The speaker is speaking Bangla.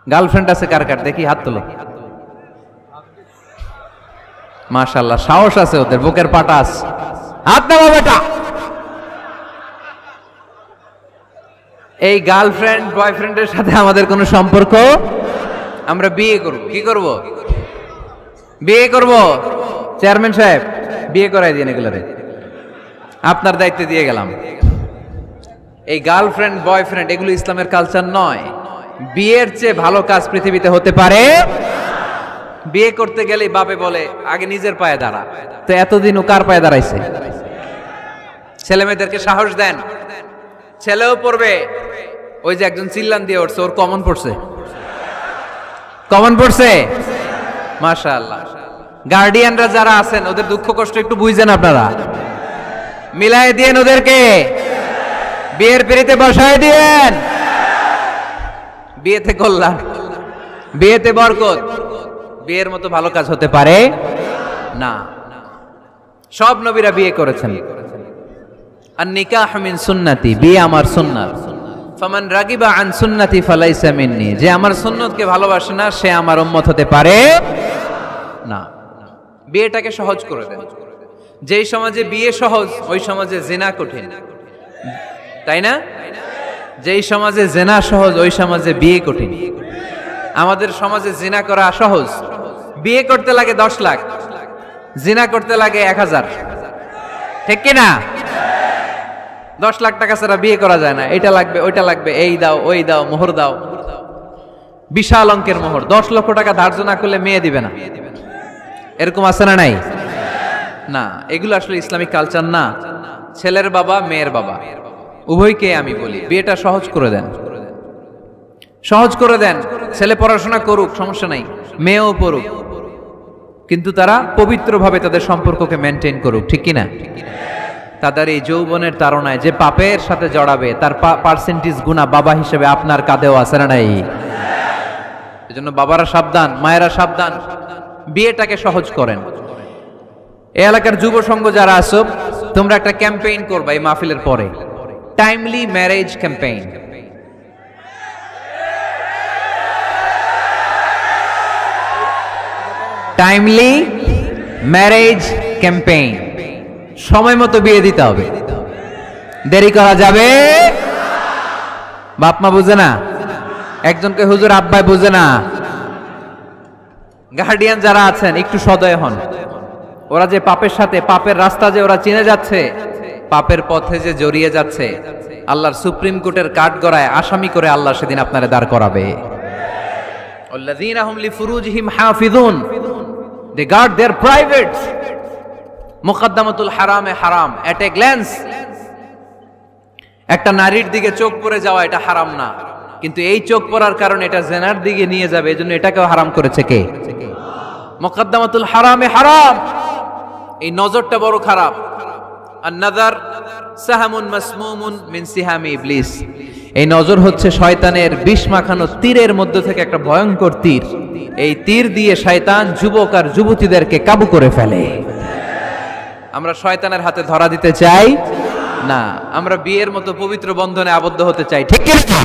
গার্লফ্রেন্ড আছে কার কার দেখি হাত তোলো। মাশাআল্লাহ, সাহস আছে ওদের, বুকের পাটা আছে। হাত নামা বেটা। এই গার্লফ্রেন্ড বয়ফ্রেন্ডের সাথে আমাদের কোনো সম্পর্ক? আমরা বিয়ে করব। কি করব? বিয়ে করব। চেয়ারম্যান সাহেব বিয়ে করাই দিন এগুলোরে, আপনার দায়িত্ব দিয়ে গেলাম। এই গার্লফ্রেন্ড বয়ফ্রেন্ড এগুলো ইসলামের কালচার নয়। বিয়ের চেয়ে ভালো কাজ পৃথিবীতে হতে পারে? বিয়ে করতে গেলেই বাপে বলে আগে নিজের পায়ে দাঁড়া। তো এতদিন ও কার পায়ে দাঁড়াইছে? ছেলে মেয়েদেরকে সাহস দেন, ছেলেও পড়বে। ওই যে একজন চিল্লান দিয়ে উঠছে, ওর কমন পড়ছে। কমন পড়ছে, মাশাআল্লাহ। গার্ডিয়ানরা যারা আছেন ওদের দুঃখ কষ্ট একটু বুঝছেন আপনারা, মিলাই দিয়েন ওদেরকে, বিয়ের পিড়িতে বসায় দিয়েন। বিয়েতে কল্যাণ, বিয়েতে বরকত। বিয়ের মতো ভালো কাজ হতে পারে না। সব নবীরা বিয়ে করেছেন। আর নিকাহ মিন সুন্নতি, বিয়ে আমার সুন্নাত। ফামান রাগিবা আন সুন্নতি ফালাইসা মিন্নি, যে আমার সুন্নতকে ভালোবাসে না সে আমার উম্মত হতে পারে না। বিয়েটাকে সহজ করে দেন। যেই সমাজে বিয়ে সহজ ওই সমাজে জিনা কঠিন, তাই না? যেই সমাজে জিনা সহজ ওই সমাজে বিয়ে কঠিন। আমাদের সমাজে জিনা করা সহজ, বিয়ে করতে লাগে 10 লাখ, জিনা করতে লাগে 1000, ঠিক কি না? 10 লাখ টাকা ছাড়া বিয়ে করা যায় না। এটা লাগবে, ওইটা লাগবে, এই দাও, ওই দাও, মোহর দাও, বিশাল অঙ্কের মোহর। 10 লক্ষ টাকা ধার্য না করলে মেয়ে দিবে না, এরকম আছে না নাই? না, এগুলো আসলে ইসলামিক কালচার না। ছেলের বাবা মেয়ের বাবা উভয়কে আমি বলি বিয়েটা সহজ করে দেন, সহজ করে দেন। ছেলে পড়াশোনা করুক, সমস্যা নাই, মেয়েও পড়ুক, কিন্তু তারা পবিত্রভাবে তাদের সম্পর্ককে মেনটেন করুক, ঠিক কিনা? তাদের এই যৌবনের তাড়নায় যে পাপের সাথে জড়াবে তার পার্সেন্টেজ গুণা বাবা হিসেবে আপনার কাঁধেও আছে না নাই? এজন্য বাবারা সাবধান, মায়েরা সাবধান, বিয়েটাকে সহজ করেন। এই এলাকার যুব সংঘ যারা আছো, তোমরা একটা ক্যাম্পেইন করবা এই মাহফিলের পরে, timely marriage campaign. Timely marriage campaign, সময় মতো বিয়ে দিতে হবে, দেরি করা যাবে। বাপ মা বুঝে না, একজনকে হুজুর আব্বাই বুঝে না। গার্ডিয়ান যারা আছেন একটু সদয় হন। ওরা যে পাপের সাথে, পাপের রাস্তা যে ওরা চিনে যাচ্ছে, পাপের পথে যে জড়িয়ে যাচ্ছে, আল্লাহর সুপ্রিম কোর্টের কাঠগড়ায় আসামি করে আল্লাহ সেদিন আপনারে দাঁড় করাবে। আল্লাযীনা হুম লিফুরুজিহিম হাফিজুন, দে গার্ড देयर প্রাইভেটস। মুকদ্দামাতুল হারামে হারাম, এট এ গ্ল্যান্স। একটা নারীর দিকে চোখ পড়ে যাওয়া এটা হারাম না, কিন্তু এই চোখ পড়ার কারণে এটা জিনার দিকে নিয়ে যাবে, এজন্য এটাকেও হারাম করেছে কে? মুকদ্দামাতুল হারামে হারাম, এই নজরটা বড় খারাপ। আন-নাযার সাহামুন মাসমুমুন মিন সিহামি ইবলিস, এই নজর হচ্ছে শয়তানের বিষ মাখানো তীরের মধ্যে থেকে একটা ভয়ঙ্কর তীর। এই তীর দিয়ে শয়তান যুবক আর যুবতীদেরকে কাবু করে ফেলে। আমরা শয়তানের হাতে ধরা দিতে চাই না, আমরা বিয়ের মতো পবিত্র বন্ধনে আবদ্ধ হতে চাই, ঠিক কি না?